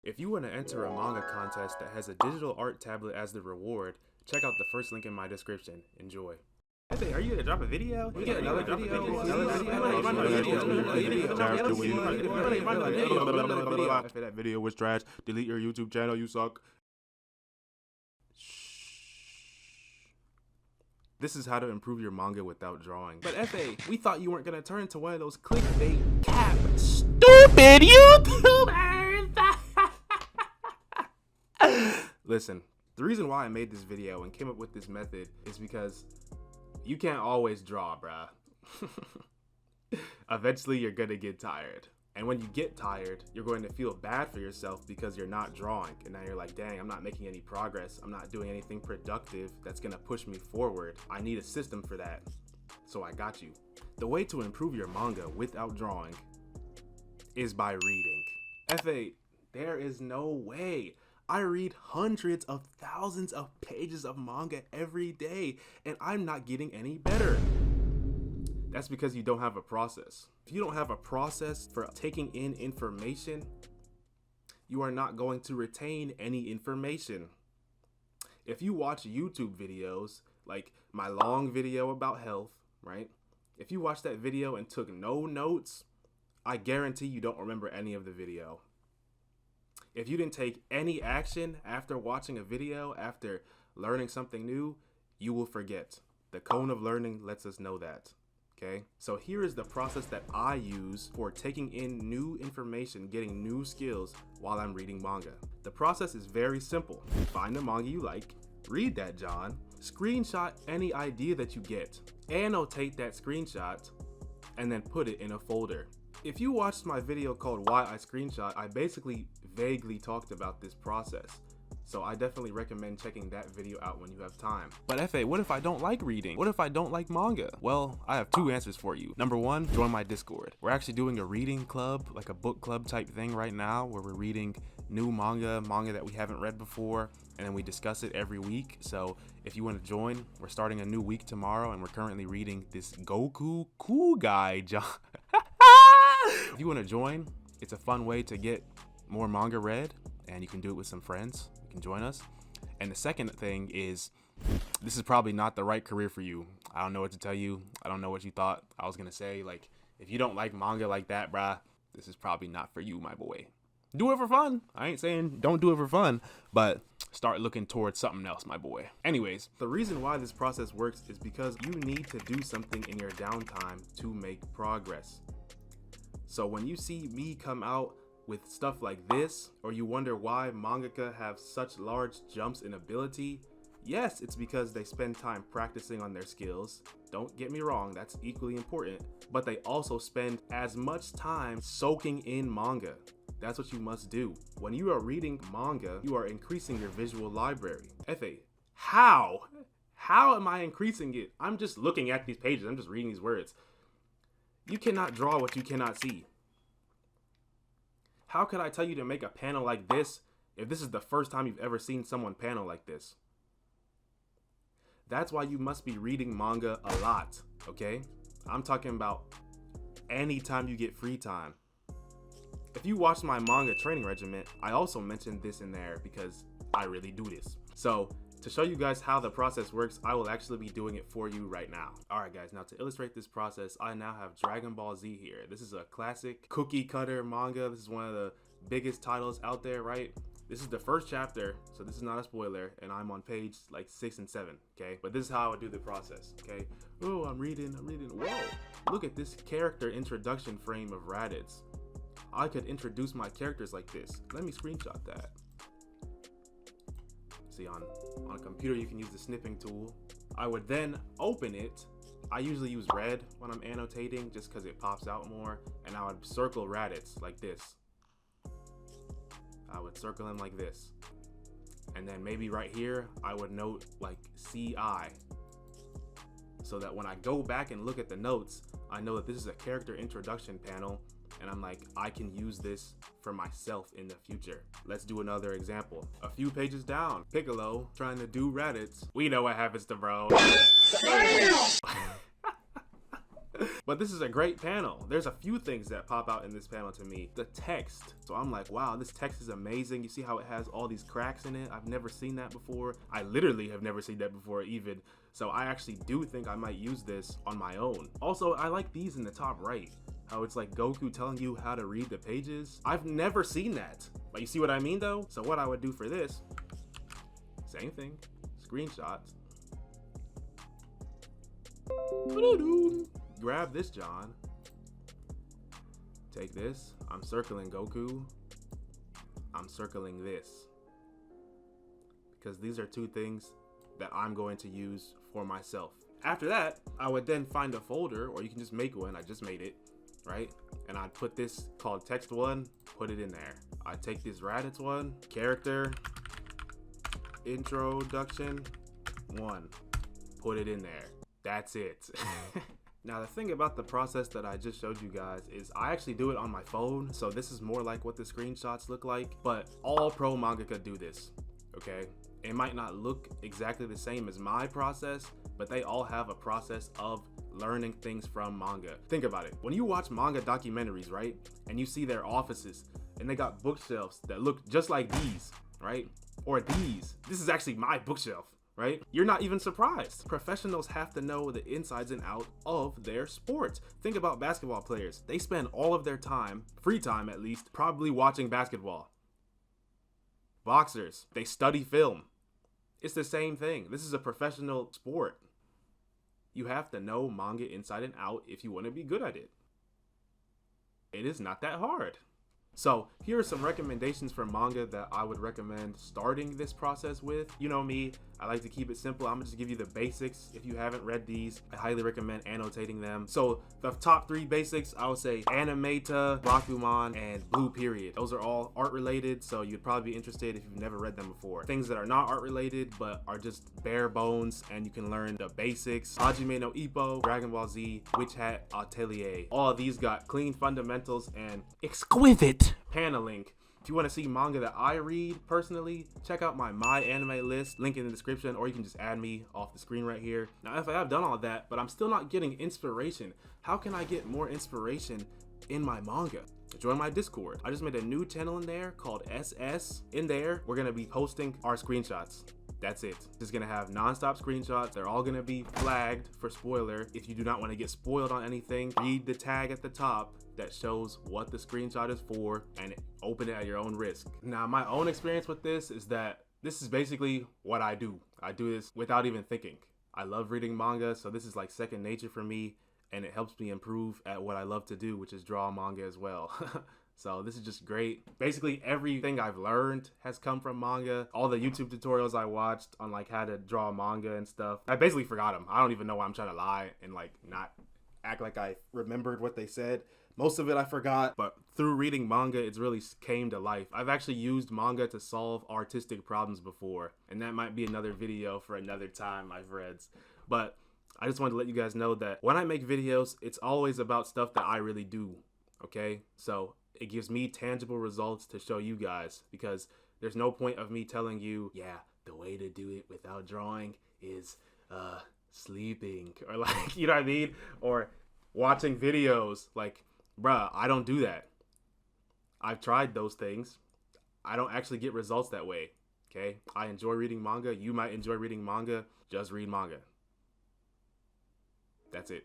If you want to enter a manga contest that has a digital art tablet as the reward, check out the first link in my description. Enjoy. Hey, are you gonna drop a video? You get another video? If that video was trash, delete your YouTube channel, you suck. This is how to improve your manga without drawing. But FA, we thought you weren't gonna turn to one of those clickbait cap stupid YouTubers. Listen, the reason why I made this video and came up with this method is because you can't always draw, bruh. Eventually you're gonna get tired. And when you get tired, you're going to feel bad for yourself because you're not drawing. And now you're like, dang, I'm not making any progress. I'm not doing anything productive that's gonna push me forward. I need a system for that. So I got you. The way to improve your manga without drawing is by reading. FA, there is no way. I read hundreds of thousands of pages of manga every day, and I'm not getting any better. That's because you don't have a process. If you don't have a process for taking in information, you are not going to retain any information. If you watch YouTube videos, like my long video about health, right? If you watch that video and took no notes, I guarantee you don't remember any of the video. If you didn't take any action after watching a video, after learning something new, you will forget. The cone of learning lets us know that. Okay, so here is the process that I use for taking in new information, getting new skills while I'm reading manga. The process is very simple. Find the manga you like, read that, John, screenshot any idea that you get, annotate that screenshot, and then put it in a folder. If you watched my video called Why I Screenshot, I basically vaguely talked about this process. So I definitely recommend checking that video out when you have time. But FA, what if I don't like reading? What if I don't like manga? Well, I have two answers for you. Number one, join my Discord. We're actually doing a reading club, like a book club type thing right now, where we're reading new manga that we haven't read before, and then we discuss it every week. So if you want to join, we're starting a new week tomorrow, and we're currently reading this Goku Cool Guy, John. If you want to join, it's a fun way to get more manga read, and you can do it with some friends. You can join us. And the second thing is, this is probably not the right career for you. I don't know what to tell you. I don't know what you thought I was gonna say. Like, if you don't like manga like that, bruh, this is probably not for you, my boy. Do it for fun. I ain't saying don't do it for fun, but start looking towards something else, my boy. Anyways, the reason why this process works is because you need to do something in your downtime to make progress. So when you see me come out with stuff like this, or you wonder why mangaka have such large jumps in ability, yes, it's because they spend time practicing on their skills. Don't get me wrong, that's equally important, but they also spend as much time soaking in manga. That's what you must do. When you are reading manga, you are increasing your visual library. FA, how? How am I increasing it? I'm just looking at these pages, I'm just reading these words. You cannot draw what you cannot see. How could I tell you to make a panel like this if this is the first time you've ever seen someone panel like this? That's why you must be reading manga a lot, okay? I'm talking about anytime you get free time. If you watch my manga training regimen, I also mentioned this in there because I really do this. So to show you guys how the process works, I will actually be doing it for you right now. All right, guys, now to illustrate this process, I now have Dragonball Z here. This is a classic cookie cutter manga. This is one of the biggest titles out there, right? This is the first chapter, so this is not a spoiler, and I'm on page like 6 and 7, okay? But this is how I would do the process, okay? Oh, I'm reading. Whoa, look at this character introduction frame of Raditz. I could introduce my characters like this. Let me screenshot that. See, on a computer you can use the snipping tool. I would then open it. I usually use red when I'm annotating just because it pops out more, and I would circle Raditz like this. I would circle him like this, and then maybe right here I would note like CI, so that when I go back and look at the notes, I know that this is a character introduction panel, and I'm like, I can use this for myself in the future. Let's do another example. A few pages down, Piccolo trying to do Raditz. We know what happens to bro. But this is a great panel. There's a few things that pop out in this panel to me. The text. So I'm like, wow, this text is amazing. You see how it has all these cracks in it? I've never seen that before. I literally have never seen that before even. So I actually do think I might use this on my own. Also, I like these in the top right. How it's like Goku telling you how to read the pages. I've never seen that. But you see what I mean though? So what I would do for this, same thing, screenshots. Grab this, John. Take this. I'm circling Goku. I'm circling this. Because these are two things that I'm going to use for myself. After that, I would then find a folder, or you can just make one. I just made it, right? And I'd put this called text one, put it in there. I take this Raditz one, character, introduction one, put it in there. That's it. Now the thing about the process that I just showed you guys is I actually do it on my phone, so this is more like what the screenshots look like, but all pro mangaka do this, okay? It might not look exactly the same as my process, but they all have a process of learning things from manga. Think about it. When you watch manga documentaries, right, and you see their offices, and they got bookshelves that look just like these, right? Or these. This is actually my bookshelf. Right? You're not even surprised. Professionals have to know the insides and out of their sport. Think about basketball players. They spend all of their time, free time at least, probably watching basketball. Boxers, they study film. It's the same thing. This is a professional sport. You have to know manga inside and out if you want to be good at it. It is not that hard. So here are some recommendations for manga that I would recommend starting this process with. You know me, I like to keep it simple. I'm gonna just give you the basics. If you haven't read these, I highly recommend annotating them. So the top 3 basics, I would say Animeta, Bakuman, and Blue Period. Those are all art related, so you'd probably be interested if you've never read them before. Things that are not art related, but are just bare bones, and you can learn the basics. Hajime no Ippo, Dragonball Z, Witch Hat, Atelier. All of these got clean fundamentals and exquisite paneling. If you want to see manga that I read personally, check out my anime list, link in the description, or you can just add me off the screen right here. Now, if I have done all of that, but I'm still not getting inspiration, how can I get more inspiration in my manga? Join my Discord. I just made a new channel in there called SS. In there, we're gonna be posting our screenshots. That's it. Just gonna have non-stop screenshots. They're all gonna be flagged for spoiler. If you do not want to get spoiled on anything, read the tag at the top that shows what the screenshot is for and open it at your own risk. Now, my own experience with this is that this is basically what I do. I do this without even thinking. I love reading manga, so this is like second nature for me, and it helps me improve at what I love to do, which is draw manga as well. So this is just great. Basically everything I've learned has come from manga. All the YouTube tutorials I watched on like how to draw manga and stuff, I basically forgot them. I don't even know why I'm trying to lie and like not act like I remembered what they said. Most of it I forgot, but through reading manga, it's really came to life. I've actually used manga to solve artistic problems before, and that might be another video for another time, my friends. But I just wanted to let you guys know that when I make videos, it's always about stuff that I really do, okay? So it gives me tangible results to show you guys, because there's no point of me telling you, yeah, the way to do it without drawing is sleeping, or like, you know what I mean? Or watching videos. Like, bruh, I don't do that. I've tried those things. I don't actually get results that way, okay? I enjoy reading manga. You might enjoy reading manga. Just read manga. That's it.